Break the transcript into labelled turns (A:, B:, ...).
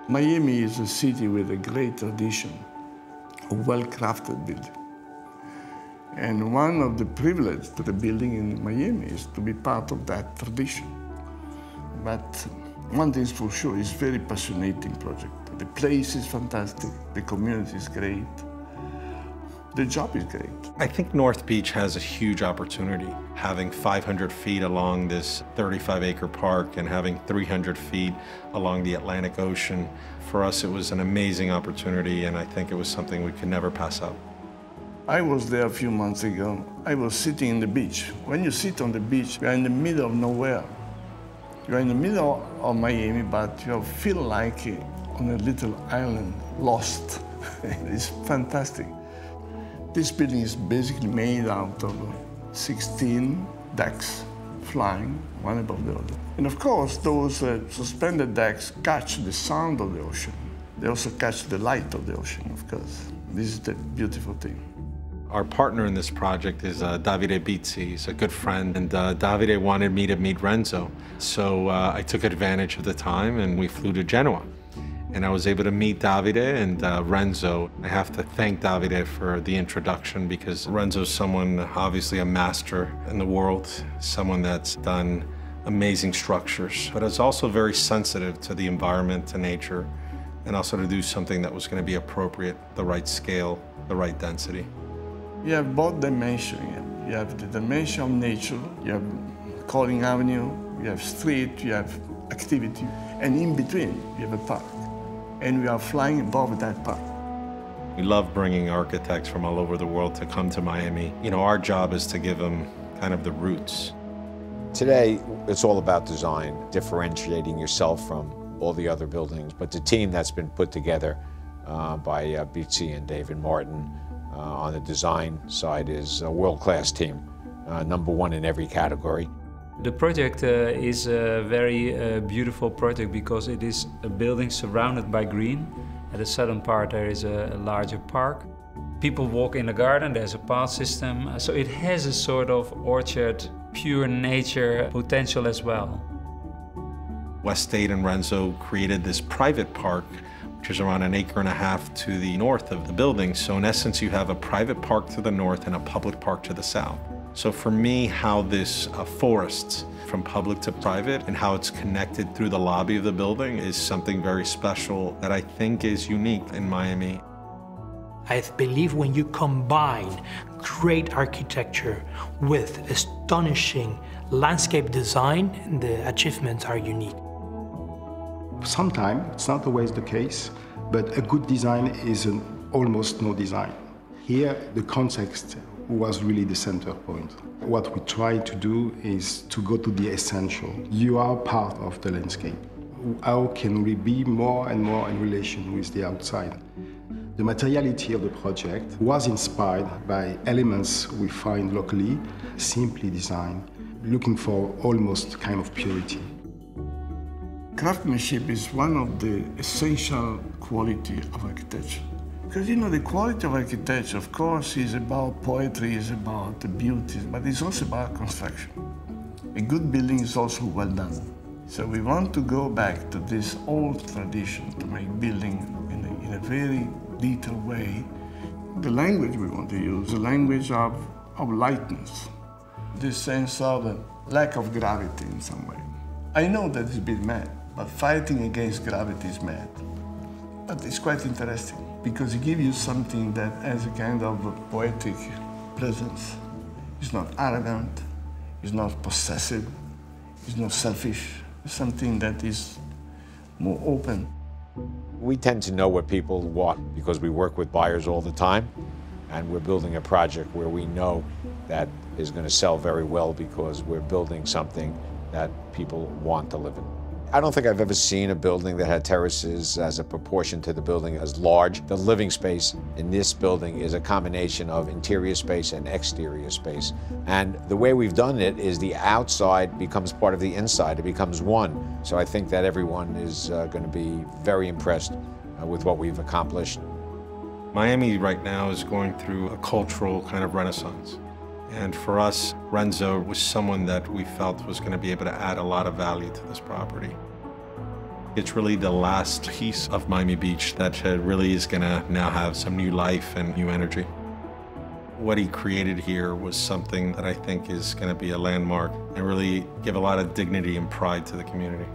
A: Miami is a city with a great tradition, a well-crafted building. And one of the privileges to the building in Miami is to be part of that tradition. But one thing is for sure, it's a very passionate project. The place is fantastic, the community is great, the job is great.
B: I think North Beach has a huge opportunity. Having 500 feet along this 35-acre park and having 300 feet along the Atlantic Ocean, for us it was an amazing opportunity, and I think it was something we could never pass up.
A: I was there a few months ago. I was sitting on the beach. When you sit on the beach, you're in the middle of nowhere. You're in the middle of Miami, but you feel like on a little island, lost. It's fantastic. This building is basically made out of 16 decks flying, one above the other. And of course, those suspended decks catch the sound of the ocean. They also catch the light of the ocean, of course. This is the beautiful thing.
B: Our partner in this project is Davide Bizzi. He's a good friend, and Davide wanted me to meet Renzo. So I took advantage of the time and we flew to Genoa. And I was able to meet Davide and Renzo. I have to thank Davide for the introduction, because Renzo's someone, obviously a master in the world, someone that's done amazing structures, but is also very sensitive to the environment, to nature, and also to do something that was going to be appropriate, the right scale, the right density.
A: You have both dimensions. You have the dimension of nature, you have Calling Avenue, you have street, you have activity, and in between you have a park. And we are flying above that park.
B: We love bringing architects from all over the world to come to Miami. You know, our job is to give them kind of the roots.
C: Today, it's all about design, differentiating yourself from all the other buildings. But the team that's been put together by Bizzi and David Martin on the design side is a world-class team, #1 in every category.
D: The project is a very beautiful project because it is a building surrounded by green. At the southern part there is a larger park. People walk in the garden, there's a path system, so it has a sort of orchard, pure nature potential as well.
B: West State and Renzo created this private park, which is around 1.5 acres to the north of the building. So in essence, you have a private park to the north and a public park to the south. So for me, how this forest from public to private and how it's connected through the lobby of the building is something very special that I think is unique in Miami.
E: I believe when you combine great architecture with astonishing landscape design, the achievements are unique.
F: Sometimes it's not always the case, but a good design is an almost no design. Here, the context was really the center point. What we try to do is to go to the essential. You are part of the landscape. How can we be more and more in relation with the outside? The materiality of the project was inspired by elements we find locally, simply designed, looking for almost kind of purity.
A: Craftsmanship is one of the essential qualities of architecture. Because, you know, the quality of architecture, of course, is about poetry, is about the beauty, but it's also about construction. A good building is also well done. So we want to go back to this old tradition to make building in a very detailed way. The language we want to use, the language of lightness, this sense of lack of gravity in some way. I know that it's a bit mad, but fighting against gravity is mad. But it's quite interesting, because it gives you something that has a kind of a poetic presence. It's not arrogant, it's not possessive, it's not selfish. It's something that is more open.
C: We tend to know what people want because we work with buyers all the time, and we're building a project where we know that is going to sell very well because we're building something that people want to live in. I don't think I've ever seen a building that had terraces as a proportion to the building as large. The living space in this building is a combination of interior space and exterior space. And the way we've done it is the outside becomes part of the inside. It becomes one. So I think that everyone is going to be very impressed with what we've accomplished.
B: Miami right now is going through a cultural kind of renaissance. And for us, Renzo was someone that we felt was going to be able to add a lot of value to this property. It's really the last piece of Miami Beach that really is gonna now have some new life and new energy. What he created here was something that I think is gonna be a landmark and really give a lot of dignity and pride to the community.